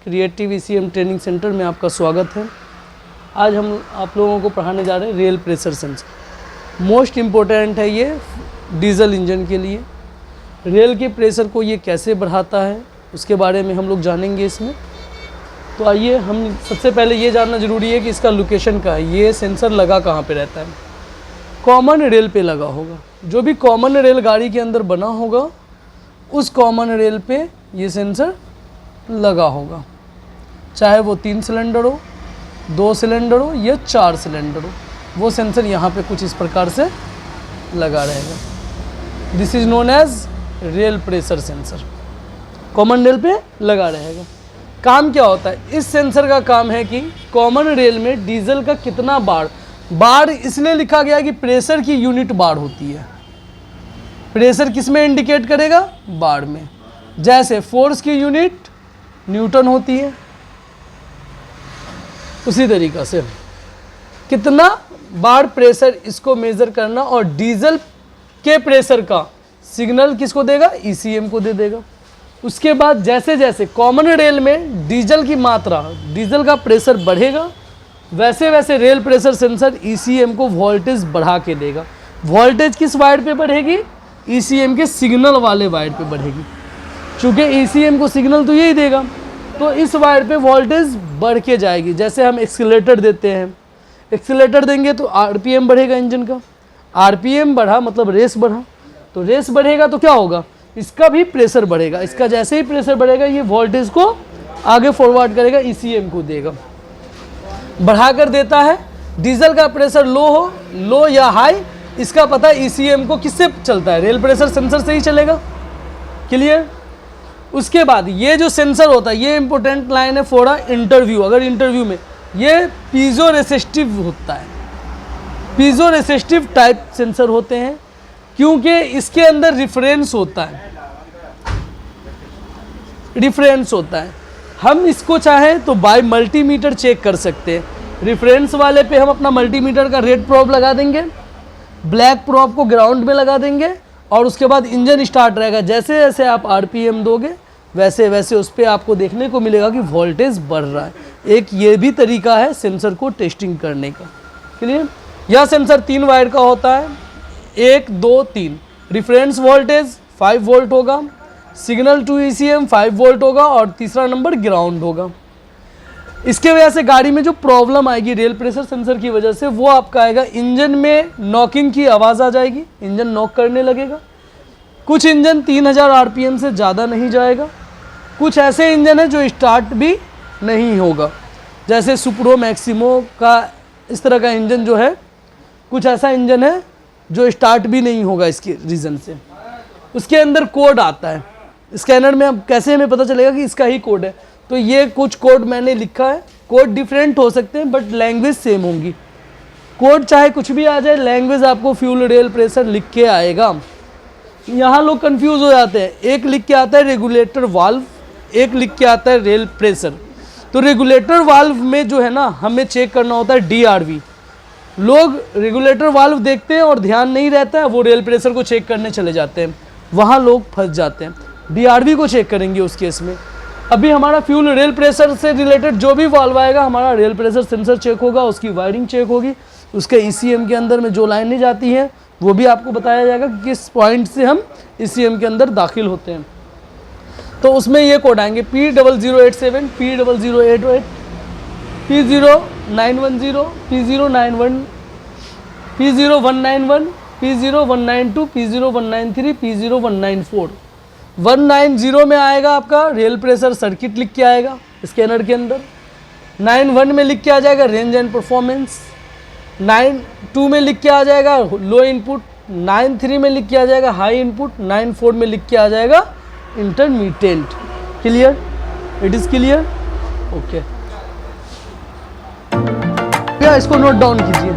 Creative ECM training centre में आपका स्वागत है। आज हम आप लोगों को पढ़ाने जा रहे हैं rail pressure sensor. Most important है ये डीजल इंजन के लिए। रेल के प्रेशर को ये कैसे बढ़ाता है उसके बारे में हम लोग जानेंगे इसमें। तो आइए, हम सबसे पहले ये जानना ज़रूरी है कि इसका लोकेशन कहाँ है। ये सेंसर लगा कहाँ पे रहता है? कॉमन रेल पे लगा होगा। जो भी कॉमन रेल गाड़ी के अंदर बना होगा उस कॉमन रेल पे ये सेंसर लगा होगा, चाहे वो 3 सिलेंडर हो, 2 सिलेंडर हो या 4 सिलेंडर हो, वो सेंसर यहाँ पे कुछ इस प्रकार से लगा रहेगा। This is known as rail pressure sensor. Common rail पे लगा रहेगा। काम क्या होता है इस सेंसर का? काम है कि कॉमन रेल में डीजल का कितना बार इसलिए लिखा गया कि प्रेशर की यूनिट बार होती है। प्रेशर किस में इंडिकेट करेगा? बार में। जैसे फोर्स की यूनिट न्यूटन होती है, उसी तरीक़ा से कितना बार प्रेशर इसको मेज़र करना, और डीजल के प्रेशर का सिग्नल किसको देगा? ECM को दे देगा। उसके बाद जैसे जैसे कॉमन रेल में डीजल की मात्रा, डीजल का प्रेशर बढ़ेगा, वैसे वैसे रेल प्रेशर सेंसर ECM को वोल्टेज बढ़ा के देगा। वोल्टेज किस वायर पे बढ़ेगी? ECM के सिग्नल वाले वायर पे बढ़ेगी। चूँकि ECM को सिग्नल तो यही देगा, तो इस वायर पे वोल्टेज बढ़ के जाएगी। जैसे हम एक्सीलरेटर देते हैं, एक्सीलरेटर देंगे तो RPM बढ़ेगा इंजन का। RPM बढ़ा मतलब रेस बढ़ा, तो रेस बढ़ेगा तो क्या होगा? इसका भी प्रेशर बढ़ेगा। इसका जैसे ही प्रेशर बढ़ेगा ये वोल्टेज को आगे फॉरवर्ड करेगा, ECM को देगा, बढ़ा कर देता है। डीजल का प्रेशर लो या हाई, इसका पता है ECM को किससे चलता है? रेल प्रेशर सेंसर से ही चलेगा। क्लियर? उसके बाद ये जो सेंसर होता है, ये इंपॉर्टेंट लाइन है फॉर इंटरव्यू। अगर इंटरव्यू में ये पीजो रेसिस्टिव होता है, पीजो रेसिस्टिव टाइप सेंसर होते हैं क्योंकि इसके अंदर रिफरेंस होता है। हम इसको चाहें तो बाय मल्टीमीटर चेक कर सकते हैं। रिफरेंस वाले पे हम अपना मल्टीमीटर का रेड प्रोब लगा देंगे, ब्लैक प्रोब को ग्राउंड में लगा देंगे, और उसके बाद इंजन स्टार्ट रहेगा। जैसे जैसे आप RPM दोगे वैसे वैसे उस पर आपको देखने को मिलेगा कि वोल्टेज बढ़ रहा है। एक ये भी तरीका है सेंसर को टेस्टिंग करने का। क्लियर? यह सेंसर 3 वायर का होता है, 1, 2, 3। रिफरेंस वोल्टेज 5 वोल्ट होगा, सिग्नल टू ECM 5 वोल्ट होगा, और तीसरा नंबर ग्राउंड होगा। इसके वजह से गाड़ी में जो प्रॉब्लम आएगी रेल प्रेशर सेंसर की वजह से, वो आपका आएगा इंजन में नॉकिंग की आवाज़ आ जाएगी, इंजन नॉक करने लगेगा। कुछ इंजन 3000 RPM से ज़्यादा नहीं जाएगा। कुछ ऐसे इंजन है जो स्टार्ट भी नहीं होगा, जैसे सुप्रो मैक्सिमो का इस तरह का इंजन जो है, कुछ ऐसा इंजन है जो स्टार्ट भी नहीं होगा इसके रीज़न से। उसके अंदर कोड आता है स्कैनर में। अब कैसे हमें पता चलेगा कि इसका ही कोड है? तो ये कुछ कोड मैंने लिखा है। कोड डिफरेंट हो सकते हैं बट लैंग्वेज सेम होंगी। कोड चाहे कुछ भी आ जाए, लैंग्वेज आपको फ्यूल रेल प्रेशर लिख के आएगा। यहाँ लोग कंफ्यूज हो जाते हैं। एक लिख के आता है रेगुलेटर वाल्व, एक लिख के आता है रेल प्रेशर। तो रेगुलेटर वाल्व में जो है ना, हमें चेक करना होता है DRV। लोग रेगुलेटर वाल्व देखते हैं और ध्यान नहीं रहता है, वो रेल प्रेशर को चेक करने चले जाते हैं, वहाँ लोग फंस जाते हैं। DRV को चेक करेंगे उस केस में। अभी हमारा फ्यूल रेल प्रेशर से रिलेटेड जो भी वाल्व आएगा, हमारा रेल प्रेशर सेंसर चेक होगा, उसकी वायरिंग चेक होगी, उसके ECM के अंदर में जो लाइनें जाती हैं वो भी आपको बताया जाएगा कि किस पॉइंट से हम ECM के अंदर दाखिल होते हैं। तो उसमें ये कोड आएंगे P0087, P0088, P0910, P0911, P0191, P0192, P0193, P0194। 190 में आएगा आपका रेल प्रेशर सर्किट लिख के आएगा स्कैनर के अंदर। 91 में लिख के आ जाएगा रेंज एंड परफॉर्मेंस। 92 में लिख के आ जाएगा लो इनपुट। 93 में लिख के आ जाएगा हाई इनपुट। 94 में लिख के आ जाएगा intermediate. Clear? It is clear? Okay, इसको नोट डाउन कीजिए।